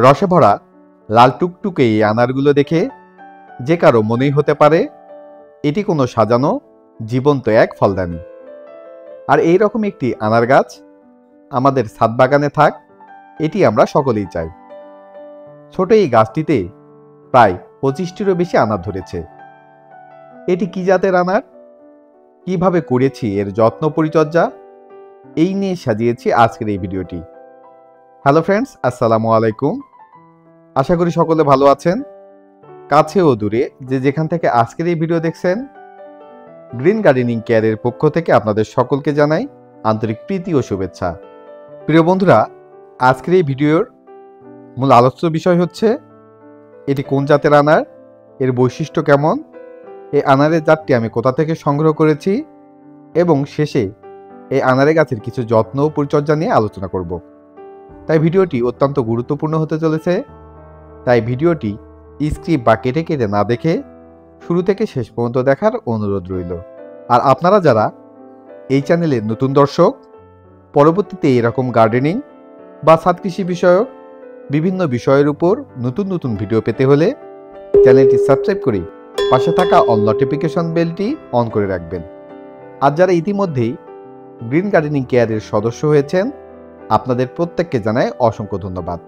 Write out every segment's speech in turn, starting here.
রসে ভরা লাল টুকটুকে এই আনারগুলো দেখে যে কারো মনেই হতে পারে এটি কোনো সাজানো জীবন্ত এক ফলদানি। আর এই রকম একটি আনার গাছ আমাদের ছাদ বাগানে থাক, এটি আমরা সকলেই চাই। ছোট এই গাছটিতে প্রায় 25টিরও বেশি আনার ধরেছে। এটি কি জাতের আনার, কিভাবে করেছি এর যত্ন পরিচর্যা, এই নিয়ে সাজিয়েছি আজকের এই ভিডিওটি। হ্যালো ফ্রেন্ডস, আসসালামু আলাইকুম। আশা করি সকলে ভালো আছেন। কাছে ও দূরে যে যেখান থেকে আজকের এই ভিডিও দেখছেন, গ্রিন গার্ডেনিং কেয়ারের পক্ষ থেকে আপনাদের সকলকে জানাই আন্তরিক প্রীতি ও শুভেচ্ছা। প্রিয় বন্ধুরা, আজকের এই ভিডিওর মূল আলোচ্য বিষয় হচ্ছে এটি কোন জাতের আনার, এর বৈশিষ্ট্য কেমন, এই আনারের জাতটি আমি কোথা থেকে সংগ্রহ করেছি এবং শেষে এই আনারের গাছের কিছু যত্ন ও পরিচর্যা নিয়ে আলোচনা করব। তাই ভিডিওটি অত্যন্ত গুরুত্বপূর্ণ হতে চলেছে। তাই ভিডিওটি স্ক্রিপ্ট বা কেটে কেটে না দেখে শুরু থেকে শেষ পর্যন্ত দেখার অনুরোধ রইল। আর আপনারা যারা এই চ্যানেলের নতুন দর্শক, পরবর্তীতে এরকম গার্ডেনিং বা ছাদ কৃষি বিষয়ক বিভিন্ন বিষয়ের উপর নতুন নতুন ভিডিও পেতে হলে চ্যানেলটি সাবস্ক্রাইব করে পাশে থাকা অল নোটিফিকেশন বেলটি অন করে রাখবেন। আর যারা ইতিমধ্যেই গ্রিন গার্ডেনিং কেয়ারের সদস্য হয়েছেন, আপনাদের প্রত্যেককে জানাই অসংখ্য ধন্যবাদ।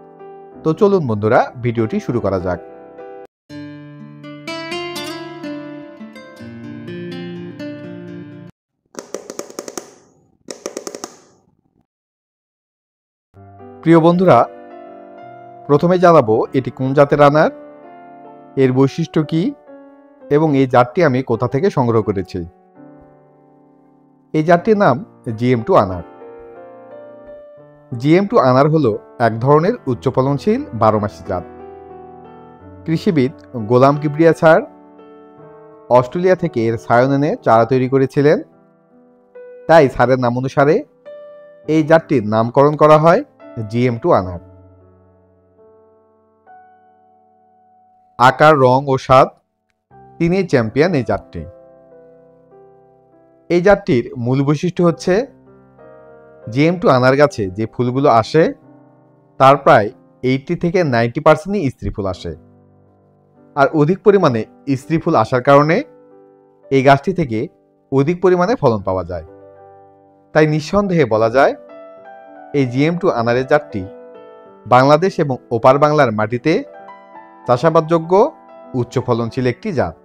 তো চলুন বন্ধুরা, ভিডিওটি শুরু করা যাক। প্রিয় বন্ধুরা, প্রথমে জানাবো এটি কোন জাতের আনার, এর বৈশিষ্ট্য কি এবং এই জাতটি আমি কোথা থেকে সংগ্রহ করেছি। এই জাতটির নাম GM2 আনার। GM2 আনার হলো এক ধরনের উচ্চ ফলনশীল 12 মাসি জাত। কৃষিবিদ গোলাম কিবরিয়া স্যার অস্ট্রেলিয়া থেকে এর ছায়ন এনে চারা তৈরি করেছিলেন। তাই স্যারের নাম অনুসারে এই জাতটির নামকরণ করা হয় GM2 আনার। আকার, রং ও স্বাদ তিনিই চ্যাম্পিয়ন এই জাতটি। এই জাতটির মূল বৈশিষ্ট্য হচ্ছে GM2 আনার গাছে যে ফুলগুলো আসে তার প্রায় 80 থেকে 90% স্ত্রী ফুল আসে। আর অধিক পরিমাণে স্ত্রী ফুল আসার কারণে এই গাছটি থেকে অধিক পরিমাণে ফলন পাওয়া যায়। তাই নিঃসন্দেহে বলা যায় এই GM2 আনারের জাতটি বাংলাদেশ এবং ওপার বাংলার মাটিতে চাষাবাদযোগ্য উচ্চ ফলনশীল একটি জাত।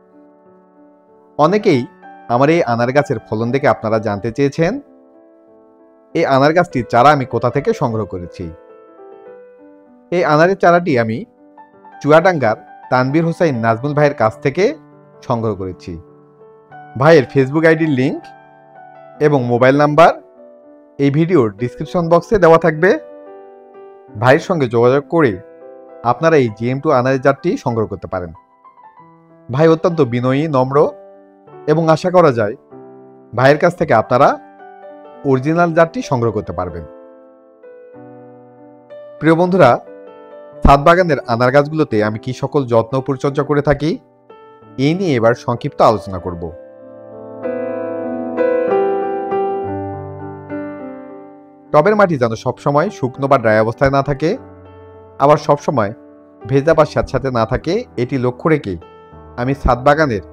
অনেকেই আমার এই আনার গাছের ফলন দেখে আপনারা জানতে চেয়েছেন এই আনার গাছটির চারা আমি কোথা থেকে সংগ্রহ করেছি। এই আনারের চারাটি আমি চুয়াডাঙ্গার তানভীর হোসাইন নাজমুল ভাইয়ের কাছ থেকে সংগ্রহ করেছি। ভাইয়ের ফেসবুক আইডির লিংক এবং মোবাইল নাম্বার এই ভিডিওর ডিসক্রিপশন বক্সে দেওয়া থাকবে। ভাইয়ের সঙ্গে যোগাযোগ করে আপনারা এই GM2 আনারের জাতটি সংগ্রহ করতে পারেন। ভাই অত্যন্ত বিনয়ী, নম্র এবং আশা করা যায় ভাইয়ের কাছ থেকে আপনারা অরিজিনাল জাতটি সংগ্রহ করতে পারবেন। প্রিয় বন্ধুরা, ছাদ বাগানের আনার গাছগুলোতে আমি কি সকল যত্ন পরিচর্যা করে থাকি এই নিয়ে এবার সংক্ষিপ্ত আলোচনা করব। টবের মাটি যেন সবসময় শুকনো বা ড্রাই অবস্থায় না থাকে, আবার সবসময় ভেজা বা স্যাঁতস্যাঁতে না থাকে, এটি লক্ষ্য রেখে আমি ছাদ বাগানের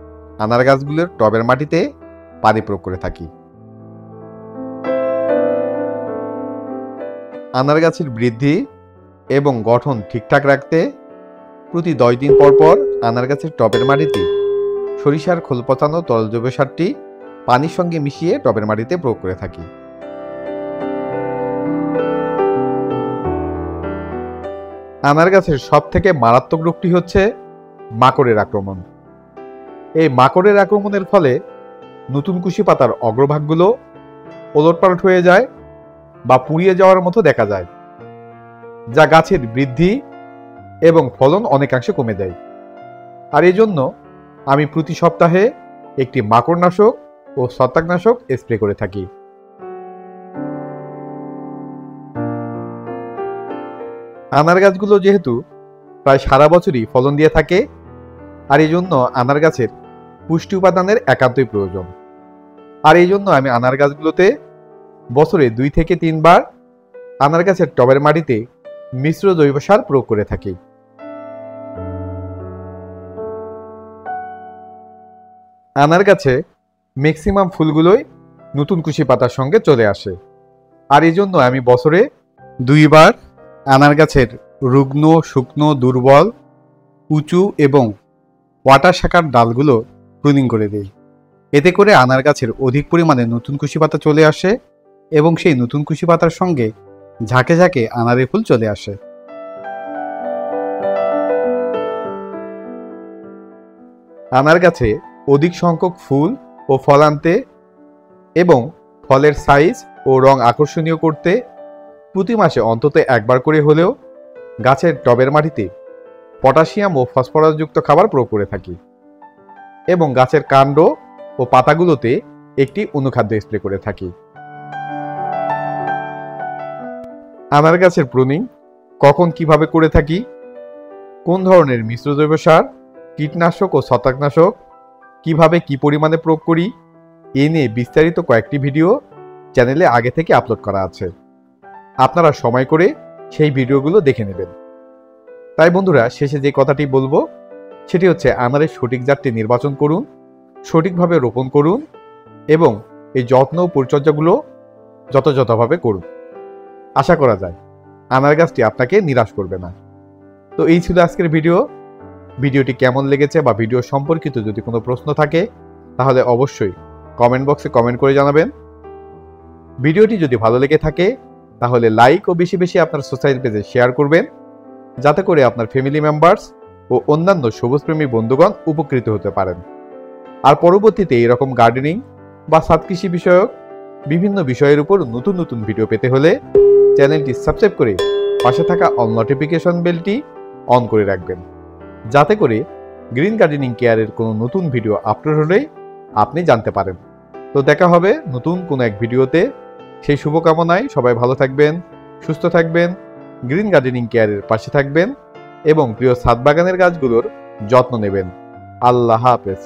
আনার গাছগুলোর টবের মাটিতে পানি প্রয়োগ করে থাকি। আনার গাছের বৃদ্ধি এবং গঠন ঠিকঠাক রাখতে প্রতি 10 দিন পর পর আনার গাছের টবের মাটিতে সরিষার খোল পচানো তরল জৈব সারটি পানির সঙ্গে মিশিয়ে টবের মাটিতে প্রয়োগ করে থাকি। আনার গাছের সব থেকে মারাত্মক রোগটি হচ্ছে মাকড়ের আক্রমণ। এই মাকড়ের আক্রমণের ফলে নতুন কুশি পাতার অগ্রভাগগুলো ওলটপালট হয়ে যায় বা পুড়িয়ে যাওয়ার মতো দেখা যায়, যা গাছের বৃদ্ধি এবং ফলন অনেকাংশে কমে দেয়। আর এই জন্য আমি প্রতি সপ্তাহে একটি মাকড়নাশক ও ছত্রাকনাশক স্প্রে করে থাকি। আনার গাছগুলো যেহেতু প্রায় সারা বছরই ফলন দিয়ে থাকে, আর এই জন্য আনার গাছের পুষ্টি উপাদানের একান্তই প্রয়োজন। আর এই জন্য আমি আনার গাছগুলোতে বছরে 2 থেকে 3 বার আনার গাছের টবের মাটিতে মিশ্র জৈব সার প্রয়োগ করে থাকি। আনার গাছে ম্যাক্সিমাম ফুলগুলোই নতুন কুশি পাতার সঙ্গে চলে আসে, আর এই জন্য আমি বছরে 2 বার আনার গাছের রুগ্ন, শুকনো, দুর্বল, উঁচু এবং ওয়াটার শাখার ডালগুলো প্রুনিং করে দিই। এতে করে আনার গাছের অধিক পরিমাণে নতুন কুশি পাতা চলে আসে এবং সেই নতুন কুশি পাতার সঙ্গে ঝাঁকে ঝাঁকে আনারের ফুল চলে আসে। আনার গাছে অধিক সংখ্যক ফুল ও ফল আনতে এবং ফলের সাইজ ও রং আকর্ষণীয় করতে প্রতি মাসে অন্তত একবার করে হলেও গাছের টবের মাটিতে পটাশিয়াম ও ফসফরাসযুক্ত খাবার প্রয়োগ করে থাকি এবং গাছের কাণ্ড ও পাতাগুলোতে একটি অনুখাদ্য স্প্রে করে থাকি। আনার গাছের প্রুনিং কখন কিভাবে করে থাকি, কোন ধরনের মিশ্র জৈব সার, কীটনাশক ও ছত্রাকনাশক কিভাবে কি পরিমাণে প্রয়োগ করি, এ নিয়ে বিস্তারিত কয়েকটি ভিডিও চ্যানেলে আগে থেকে আপলোড করা আছে। আপনারা সময় করে সেই ভিডিওগুলো দেখে নেবেন। তাই বন্ধুরা, শেষে যে কথাটি বলবো সেটি হচ্ছে আনারের সঠিক জাতটি নির্বাচন করুন, সঠিকভাবে রোপণ করুন এবং এই যত্ন ও পরিচর্যাগুলো যথাযথভাবে করুন। আশা করা যায় আনার গাছটি আপনাকে নিরাশ করবে না। তো এই ছিল আজকের ভিডিওটি কেমন লেগেছে বা ভিডিও সম্পর্কিত যদি কোনো প্রশ্ন থাকে তাহলে অবশ্যই কমেন্ট বক্সে কমেন্ট করে জানাবেন। ভিডিওটি যদি ভালো লেগে থাকে তাহলে লাইক ও বেশি বেশি আপনার সোশ্যাল পেজে শেয়ার করবেন, যাতে করে আপনার ফ্যামিলি মেম্বার্স ও অন্যান্য সবুজপ্রেমী বন্ধুগণ উপকৃত হতে পারেন। আর পরবর্তীতে এরকম গার্ডেনিং বা ছাদ কৃষি বিষয়ক বিভিন্ন বিষয়ের উপর নতুন নতুন ভিডিও পেতে হলে চ্যানেলটি সাবস্ক্রাইব করে পাশে থাকা অল নোটিফিকেশন বেলটি অন করে রাখবেন, যাতে করে গ্রিন গার্ডেনিং কেয়ারের কোনো নতুন ভিডিও আপলোড হলেই আপনি জানতে পারেন। তো দেখা হবে নতুন কোনো এক ভিডিওতে। সেই শুভকামনায় সবাই ভালো থাকবেন, সুস্থ থাকবেন, গ্রিন গার্ডেনিং কেয়ারের পাশে থাকবেন এবং প্রিয় ছাদ বাগানের গাছগুলোর যত্ন নেবেন। আল্লাহ হাফেজ।